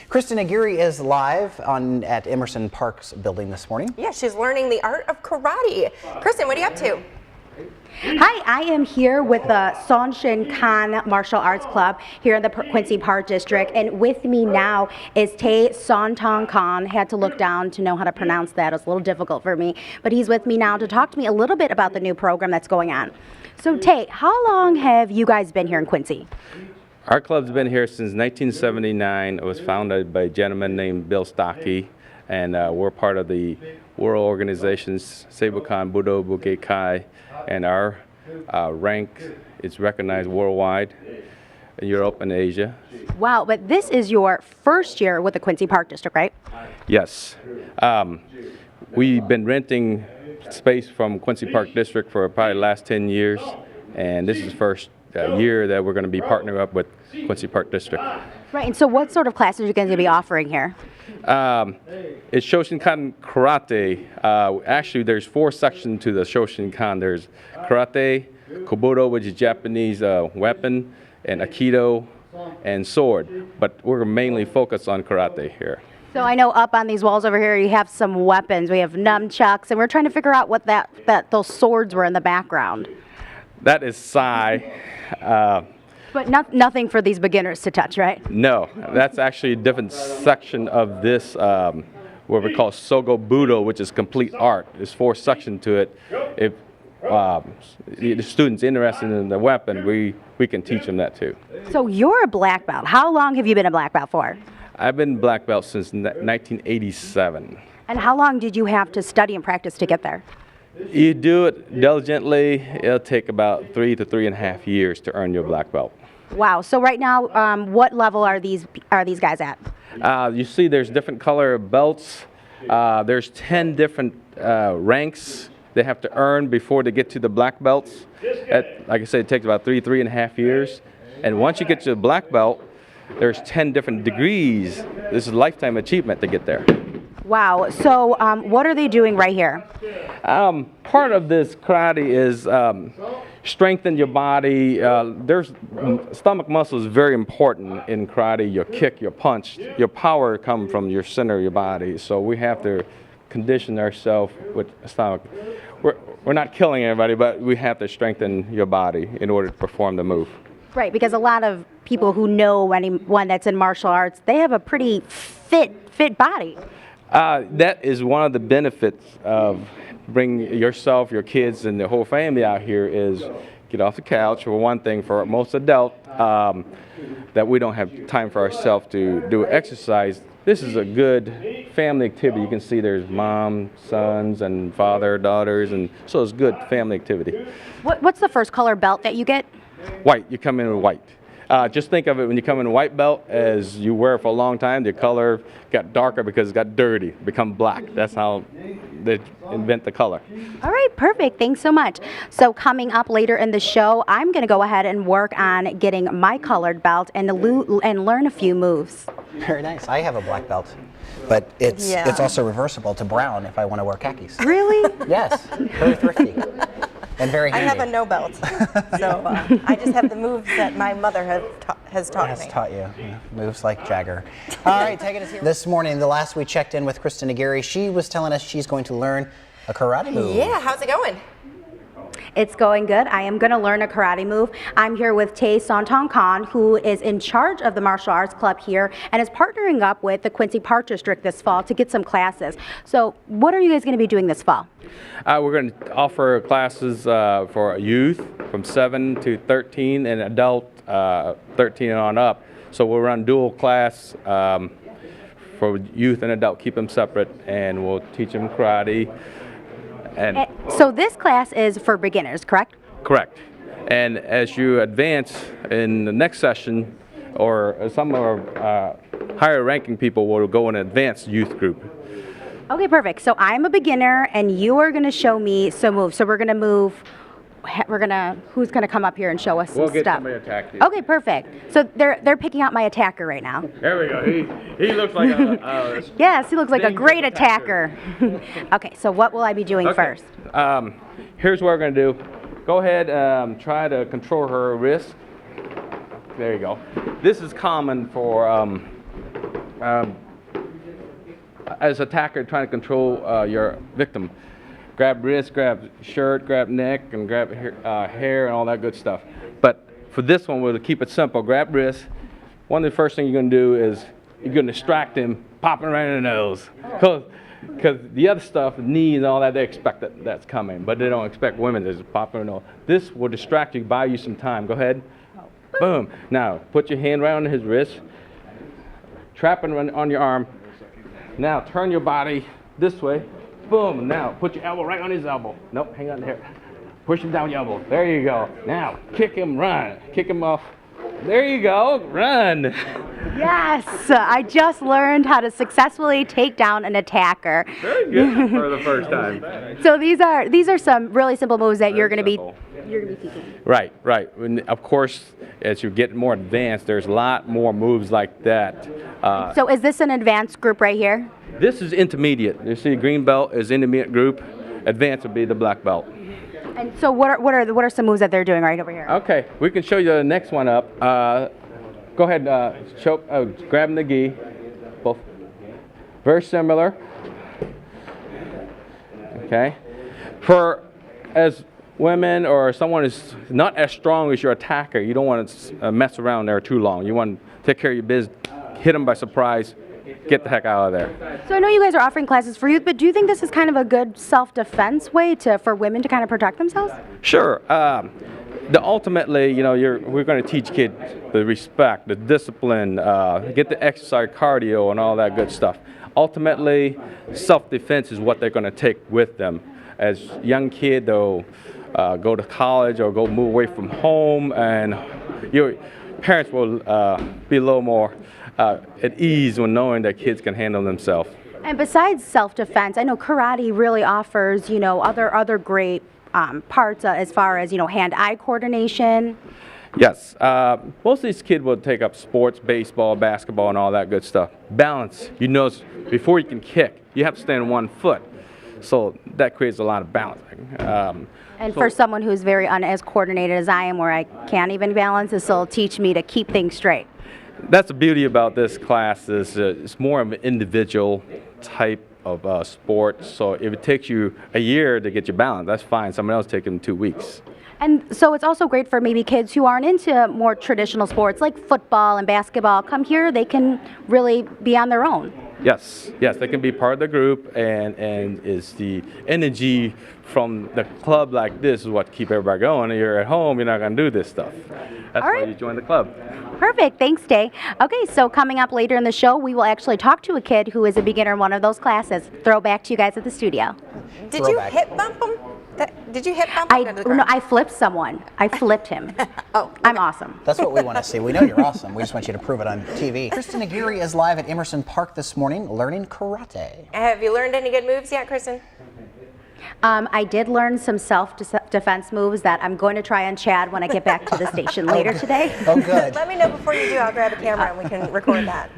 Kristen Aguirre is live at Emerson Park's building this morning. Yeah, she's learning the art of karate. Kristen, what are you up to? Hi, I am here with the Sonshin Khan Martial Arts Club here in the Quincy Park District, and with me now is Tay Sontong Khan. Had to look down to know how to pronounce that. It was a little difficult for me, but he's with me now to talk to me a little bit about the new program that's going on. So Tay, how long have you guys been here in Quincy? Our club's been here since 1979. It was founded by a gentleman named Bill Stocky, and we're part of the world organizations Seibukan Budo Bukeikai, and our rank is recognized worldwide in Europe and Asia. Wow, but this is your first year with the Quincy Park District, right? Yes. We've been renting space from Quincy Park District for probably the last 10 years, and this is the first year that we're going to be partnering up with Quincy Park District. Right, and so what sort of classes are you going to be offering here? It's Shoshinkan Karate. Actually, there's 4 sections to the Shoshinkan. There's Karate, Kobudo, which is Japanese weapon, and Aikido, and sword. But we're mainly focused on Karate here. So I know up on these walls over here you have some weapons. We have nunchucks, and we're trying to figure out what those swords were in the background. That is Sai. But nothing for these beginners to touch, right? No, that's actually a different section of this, what we call Sogo Budo, which is complete art. There's 4 sections to it. If the student's interested in the weapon, we can teach them that too. So you're a black belt. How long have you been a black belt for? I've been black belt since 1987. And how long did you have to study and practice to get there? You do it diligently, it'll take about 3 to 3.5 years to earn your black belt. Wow. So right now, what level are these guys at? You see there's different color belts. There's 10 different ranks they have to earn before they get to the black belts. Like I said, it takes about 3.5 years. And once you get to the black belt, there's 10 different degrees. This is a lifetime achievement to get there. Wow. So what are they doing right here? Part of this karate is strengthen your body. There's stomach muscle is very important in karate. Your kick, your punch, your power come from your center of your body. So we have to condition ourselves with stomach. We're not killing everybody, but we have to strengthen your body in order to perform the move. Right, because a lot of people who know anyone that's in martial arts, they have a pretty fit body. That is one of the benefits of bringing yourself, your kids, and the whole family out here is get off the couch. For one thing, for most adults, that we don't have time for ourselves to do exercise. This is a good family activity. You can see there's mom, sons, and father, daughters, and so it's good family activity. What's the first color belt that you get? White. You come in with white. Just think of it when you come in a white belt as you wear it for a long time, the color got darker because it got dirty, become black. That's how they invent the color. All right, perfect. Thanks so much. So coming up later in the show, I'm going to go ahead and work on getting my colored belt and learn a few moves. Very nice. I have a black belt, but it's also reversible to brown if I want to wear khakis. Really? Yes. Very thrifty. And very handy. I have a no belt, so I just have the moves that my mother has taught me. Has taught you. Yeah. Moves like Jagger. All right, taking us here. This morning, the last we checked in with Kristen Aguirre, she was telling us she's going to learn a karate move. Yeah, how's it going? It's going good. I am going to learn a karate move. I'm here with Tay Sontong Khan, who is in charge of the martial arts club here and is partnering up with the Quincy Park District this fall to get some classes. So what are you guys going to be doing this fall? We're going to offer classes for youth from 7 to 13 and adult 13 and on up. So we'll run dual class for youth and adult, keep them separate, and we'll teach them karate. And so this class is for beginners, correct? Correct. And as you advance in the next session, or some of our higher ranking people will go in an advanced youth group. Okay, perfect. So I'm a beginner, and you are going to show me some moves. So we're going to move. Who's going to come up here and show us some stuff? We'll get somebody to attack you. Okay, perfect. So they're picking out my attacker right now. There we go. He looks like a yes, he looks like a great attacker. Okay, so what will I be doing first? Here's what we're going to do. Go ahead, try to control her wrist. There you go. This is common for as attacker trying to control your victim. Grab wrist, grab shirt, grab neck, and grab hair and all that good stuff. But for this one, we'll keep it simple. Grab wrist. One of the first things you're going to do is you're going to distract him, pop him right in the nose. Because the other stuff, the knee and all that, they expect that's coming. But they don't expect women to just pop in the nose. This will distract you, buy you some time. Go ahead. Boom. Now, put your hand right on his wrist. Trap it on your arm. Now, turn your body this way. Boom. Now, put your elbow right on his elbow. Nope, hang on there. Push him down your elbow. There you go. Now, kick him, run. Kick him off. There you go. Run. Yes, I just learned how to successfully take down an attacker. Very good for the first time. So these are some really simple moves that you're going to be teaching. Right. And of course, as you get more advanced, there's a lot more moves like that. So is this an advanced group right here? This is intermediate. You see, green belt is intermediate group. Advanced would be the black belt. And so what are some moves that they're doing right over here? Okay, we can show you the next one up. Go ahead, grab the gi. Both very similar. Okay. For as women or someone is not as strong as your attacker, you don't want to mess around there too long. You want to take care of your business, hit them by surprise, get the heck out of there. So I know you guys are offering classes for youth, but do you think this is kind of a good self-defense way for women to kind of protect themselves? Sure. Ultimately, we're going to teach kids the respect, the discipline, get the exercise, cardio, and all that good stuff. Ultimately, self-defense is what they're going to take with them. As young kids, they'll go to college or move away from home, and your parents will be a little more at ease when knowing that kids can handle themselves. And besides self-defense, I know karate really offers, other great parts as far as, hand-eye coordination. Yes. Most of these kids will take up sports, baseball, basketball, and all that good stuff. Balance. Before you can kick, you have to stand on one foot. So that creates a lot of balancing. And for someone who's very as coordinated as I am, where I can't even balance, this will teach me to keep things straight. That's the beauty about this class is it's more of an individual type of sport. So if it takes you a year to get your balance, that's fine. Someone else take them 2 weeks. And so it's also great for maybe kids who aren't into more traditional sports like football and basketball. Come here, they can really be on their own. Yes, they can be part of the group, and is the energy from the club like this is what keep everybody going. And you're at home, you're not going to do this stuff. That's why you join the club. Perfect. Thanks, Tay. Okay, so coming up later in the show, we will actually talk to a kid who is a beginner in one of those classes. Throw back to you guys at the studio. Did you hip bump him? Did you hip bump him? No, I flipped someone. I flipped him. Oh, okay. I'm awesome. That's what we want to see. We know you're awesome. We just want you to prove it on TV. Kristen Aguirre is live at Emerson Park this morning learning karate. Have you learned any good moves yet, Kristen? I did learn some self-defense moves that I'm going to try on Chad when I get back to the station later today. Oh, good. Let me know before you do. I'll grab a camera and we can record that.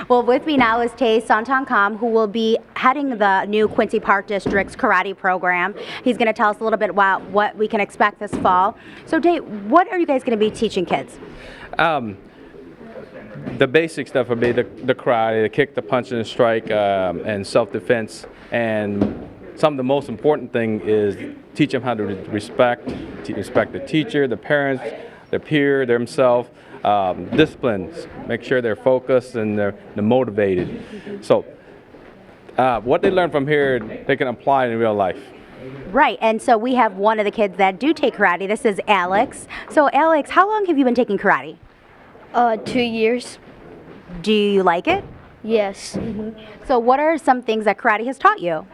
Well, with me now is Tay Sontong-Kam, who will be heading the new Quincy Park District's karate program. He's going to tell us a little bit about what we can expect this fall. So, Tay, what are you guys going to be teaching kids? The basic stuff would be the karate, the kick, the punch, and the strike, and self-defense. And some of the most important thing is teach them how to respect the teacher, the parents, their peer, themselves. Disciplines, make sure they're focused and they're motivated. So what they learn from here, they can apply in real life. Right, and so we have one of the kids that do take karate. This is Alex. So Alex, how long have you been taking karate? 2 years. Do you like it? Yes. So what are some things that karate has taught you?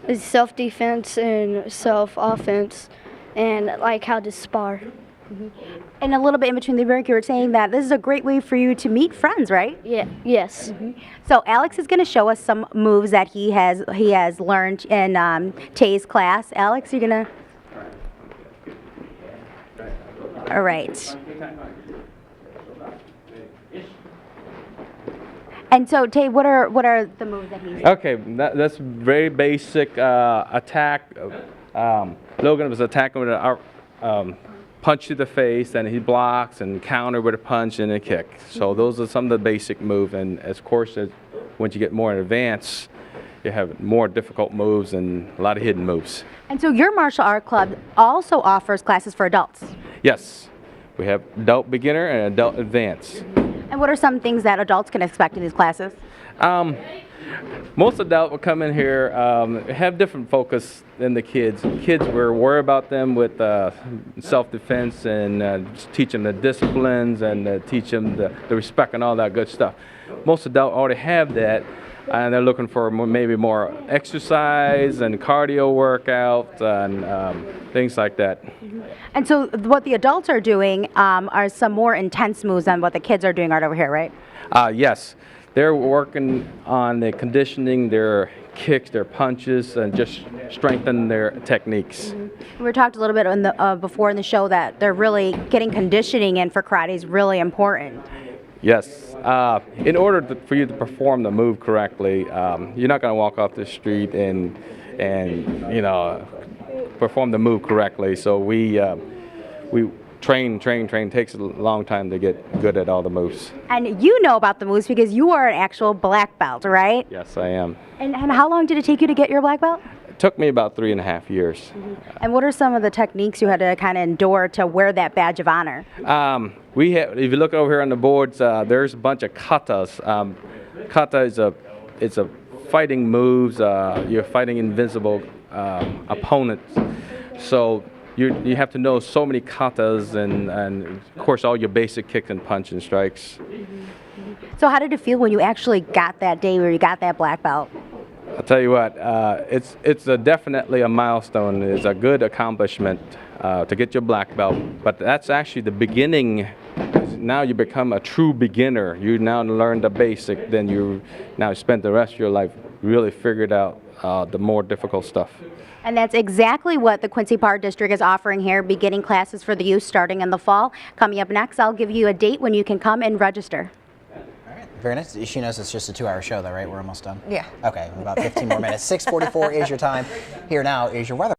It's self-defense and self-offense and like how to spar. And a little bit in between the break, you were saying that this is a great way for you to meet friends, right? Yeah. Yes. So Alex is going to show us some moves that he has learned in Tay's class. Alex, you're going to... All right. And so, Tay, what are the moves that he's... Okay, that's very basic attack. Logan was attacking with punch to the face, and he blocks and counter with a punch and a kick. So those are some of the basic moves, and of course, once you get more in advance, you have more difficult moves and a lot of hidden moves. And so your martial art club also offers classes for adults. Yes, we have adult beginner and adult advanced. And what are some things that adults can expect in these classes? Most adults will come in here, have different focus than the kids. Kids, we're worried about them with self-defense and teach them the disciplines and teach them the respect and all that good stuff. Most adults already have that, and they're looking for maybe more exercise and cardio workout and things like that. And so what the adults are doing are some more intense moves than what the kids are doing right over here, right? Yes. They're working on the conditioning, their kicks, their punches, and just strengthen their techniques. We talked a little bit in the, before in the show that they're really getting conditioning in for karate is really important. Yes. In order for you to perform the move correctly, you're not going to walk off the street and you know, perform the move correctly. So we train. Takes a long time to get good at all the moves. And you know about the moves because you are an actual black belt, right? Yes, I am. And how long did it take you to get your black belt? It took me about 3.5 years. And what are some of the techniques you had to kind of endure to wear that badge of honor? We have, if you look over here on the boards, there's a bunch of katas. Kata is a fighting moves. You're fighting invisible opponents. So you have to know so many katas and of course all your basic kicks and punch and strikes. So how did it feel when you actually got that day where you got that black belt? I'll tell you what, it's definitely a milestone. It's a good accomplishment to get your black belt, but that's actually the beginning. Now you become a true beginner. You now learn the basic, then you now spend the rest of your life really figured out the more difficult stuff. And that's exactly what the Quincy Park District is offering here, beginning classes for the youth starting in the fall. Coming up next, I'll give you a date when you can come and register. Very nice. She knows it's just a 2-hour show, though, right? We're almost done. Yeah. Okay, about 15 more minutes. 6:44 is your time. Here now is your weather.